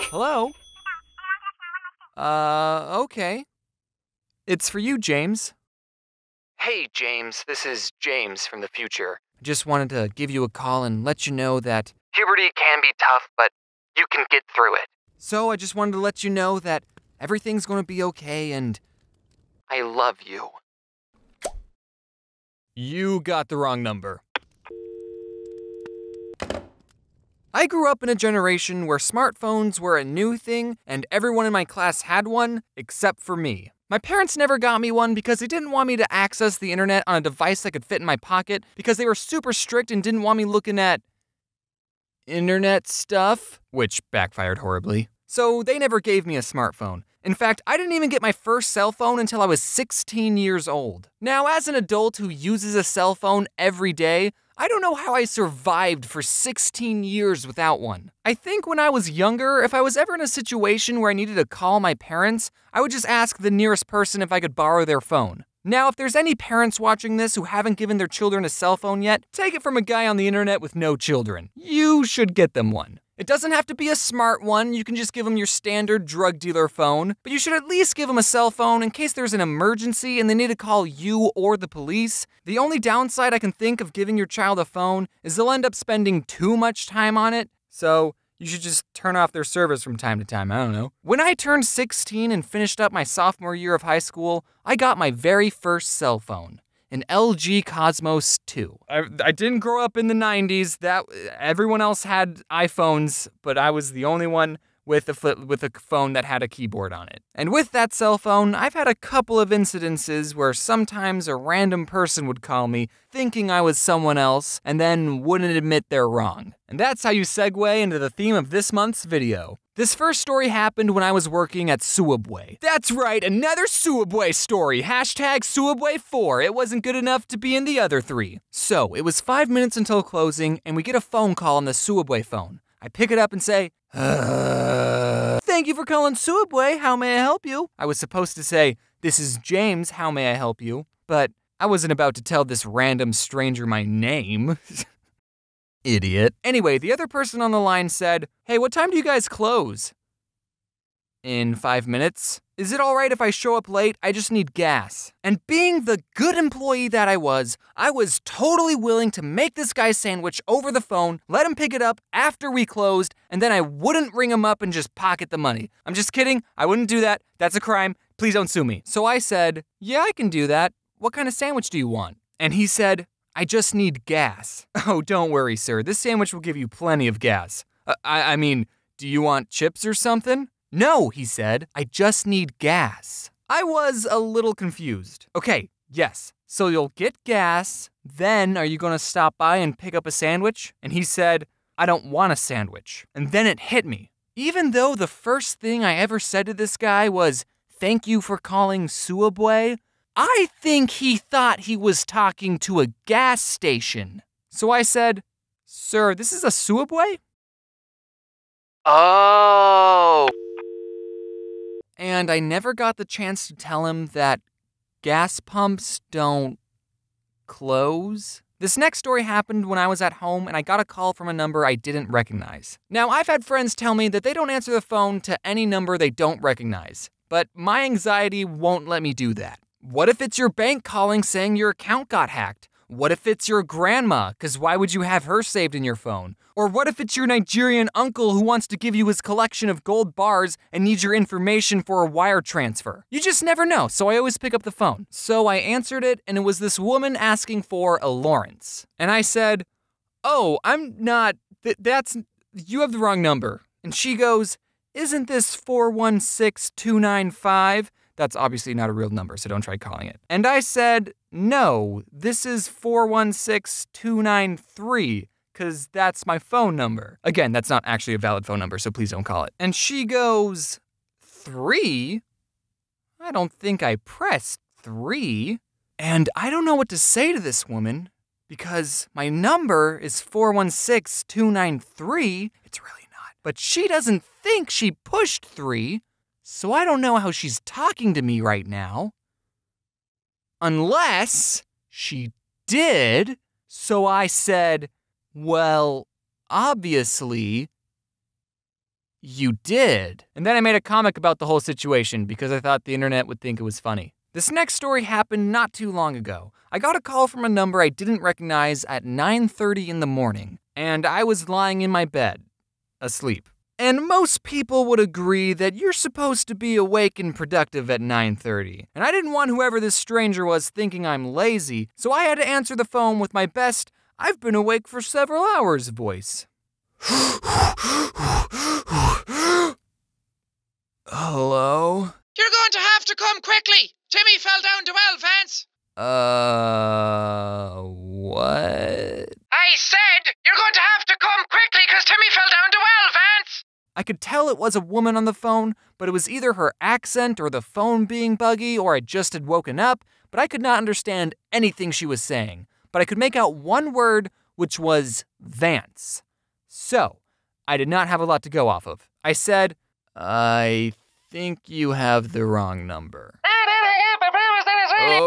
Hello? Okay. It's for you, James. Hey, James. This is James from the future. I just wanted to give you a call and let you know that puberty can be tough, but you can get through it. So I just wanted to let you know that everything's gonna be okay and I love you. You got the wrong number. I grew up in a generation where smartphones were a new thing and everyone in my class had one, except for me. My parents never got me one because they didn't want me to access the internet on a device that could fit in my pocket because they were super strict and didn't want me looking at internet stuff, which backfired horribly. So they never gave me a smartphone. In fact, I didn't even get my first cell phone until I was 16 years old. Now, as an adult who uses a cell phone every day, I don't know how I survived for 16 years without one. I think when I was younger, if I was ever in a situation where I needed to call my parents, I would just ask the nearest person if I could borrow their phone. Now, if there's any parents watching this who haven't given their children a cell phone yet, take it from a guy on the internet with no children. You should get them one. It doesn't have to be a smart one, you can just give them your standard drug dealer phone, but you should at least give them a cell phone in case there's an emergency and they need to call you or the police. The only downside I can think of giving your child a phone is they'll end up spending too much time on it, so you should just turn off their service from time to time, I don't know. When I turned 16 and finished up my sophomore year of high school, I got my very first cell phone. An LG Cosmos 2. I didn't grow up in the 90s. Everyone else had iPhones, but I was the only one with a phone that had a keyboard on it. And with that cell phone, I've had a couple of incidences where sometimes a random person would call me thinking I was someone else and then wouldn't admit they're wrong. And that's how you segue into the theme of this month's video. This first story happened when I was working at Subway. That's right, another Subway story. Hashtag Subway4. It wasn't good enough to be in the other three. So, it was 5 minutes until closing, and we get a phone call on the Subway phone. I pick it up and say, Thank you for calling Subway. How may I help you? I was supposed to say, this is James. How may I help you? But I wasn't about to tell this random stranger my name. Idiot. Anyway, the other person on the line said, Hey, what time do you guys close? In 5 minutes. Is it alright if I show up late? I just need gas. And being the good employee that I was totally willing to make this guy's sandwich over the phone, let him pick it up after we closed, and then I wouldn't ring him up and just pocket the money. I'm just kidding. I wouldn't do that. That's a crime. Please don't sue me. So I said, Yeah, I can do that. What kind of sandwich do you want? And he said, I just need gas. Oh, don't worry, sir. This sandwich will give you plenty of gas. I mean, do you want chips or something? No, he said. I just need gas. I was a little confused. Okay, yes. So you'll get gas, then are you gonna stop by and pick up a sandwich? And he said, I don't want a sandwich. And then it hit me. Even though the first thing I ever said to this guy was, thank you for calling Subway, I think he thought he was talking to a gas station. So I said, Sir, this is a Subway? Oh. And I never got the chance to tell him that gas pumps don't close. This next story happened when I was at home and I got a call from a number I didn't recognize. Now, I've had friends tell me that they don't answer the phone to any number they don't recognize, but my anxiety won't let me do that. What if it's your bank calling saying your account got hacked? What if it's your grandma, because why would you have her saved in your phone? Or what if it's your Nigerian uncle who wants to give you his collection of gold bars and needs your information for a wire transfer? You just never know, so I always pick up the phone. So I answered it, and it was this woman asking for a Lawrence. And I said, oh, I'm not, you have the wrong number. And she goes, isn't this 416295? That's obviously not a real number, so don't try calling it. And I said, no, this is 416293, because that's my phone number. Again, that's not actually a valid phone number, so please don't call it. And she goes, 3? I don't think I pressed 3. And I don't know what to say to this woman, because my number is 416293. It's really not. But she doesn't think she pushed 3. So I don't know how she's talking to me right now. Unless she did. So I said, well, obviously, You did. And then I made a comic about the whole situation because I thought the internet would think it was funny. This next story happened not too long ago. I got a call from a number I didn't recognize at 9:30 in the morning, and I was lying in my bed, asleep. And most people would agree that you're supposed to be awake and productive at 9:30. And I didn't want whoever this stranger was thinking I'm lazy, so I had to answer the phone with my best, "I've been awake for several hours" voice. Hello? You're going to have to come quickly. Timmy fell down the well, Vance. What? I said you're going to have to come quickly because Timmy fell down the well, Vance. I could tell it was a woman on the phone, but it was either her accent or the phone being buggy or I just had woken up, but I could not understand anything she was saying. But I could make out one word, which was Vance. So, I did not have a lot to go off of. I said, "I think you have the wrong number."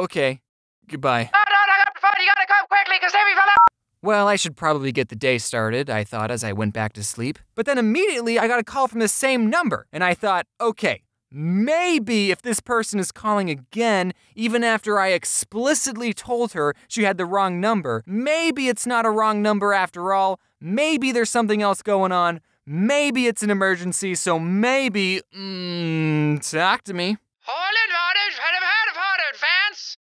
Okay, goodbye. No, I got the phone. You gotta come quickly because Timmy fell down. Well, I should probably get the day started, I thought as I went back to sleep. But then immediately I got a call from the same number, and I thought, okay, maybe if this person is calling again, even after I explicitly told her she had the wrong number, maybe it's not a wrong number after all, maybe there's something else going on, maybe it's an emergency, so maybe, talk to me. Vance.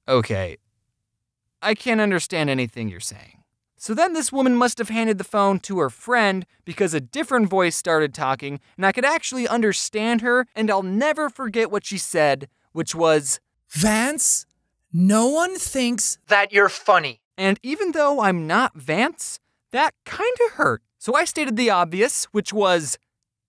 Okay, I can't understand anything you're saying. So then this woman must have handed the phone to her friend because a different voice started talking and I could actually understand her, and I'll never forget what she said, which was, "Vance, no one thinks That you're funny. and even though I'm not Vance, that kinda hurt. So I stated the obvious, which was,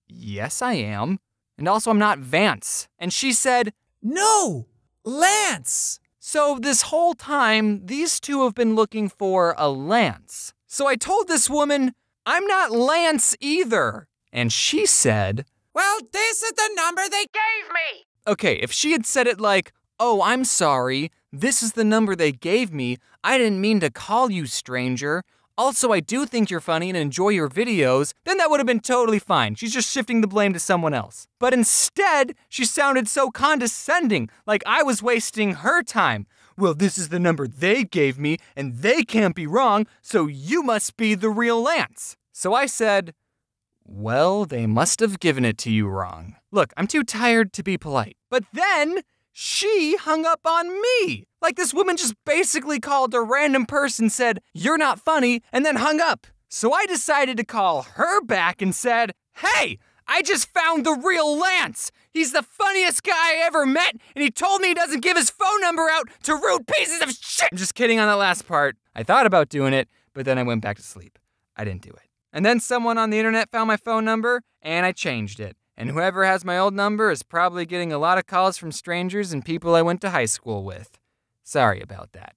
yes, I am. And also I'm not Vance. And she said, no, Lance." so this whole time, these two have been looking for a Lance. So I told this woman, I'm not Lance either. And she said, "Well, this is the number they Gave me. okay, if she had said it like, oh, I'm sorry, this is the number they gave me, I didn't mean to call you, stranger. Also, I do think you're funny and enjoy your videos, then that would have been totally fine. She's just shifting the blame to someone else. But instead, she sounded so condescending, like I was wasting her time. Well, this is the number they gave me, and they can't be wrong, so you must be the real Lance. So I said, well, they must have given it to you wrong. Look, I'm too tired to be polite. But then, she hung up on me. Like this woman just basically called a random person, said, you're not funny, and then hung up. So I decided to call her back and said, hey, I just found the real Lance. He's the funniest guy I ever met, and he told me he doesn't give his phone number out to rude pieces of shit. I'm just kidding on that last part. I thought about doing it, but then I went back to sleep. I didn't do it. And then someone on the internet found my phone number, and I changed it. And whoever has my old number is probably getting a lot of calls from strangers and people I went to high school with. Sorry about that.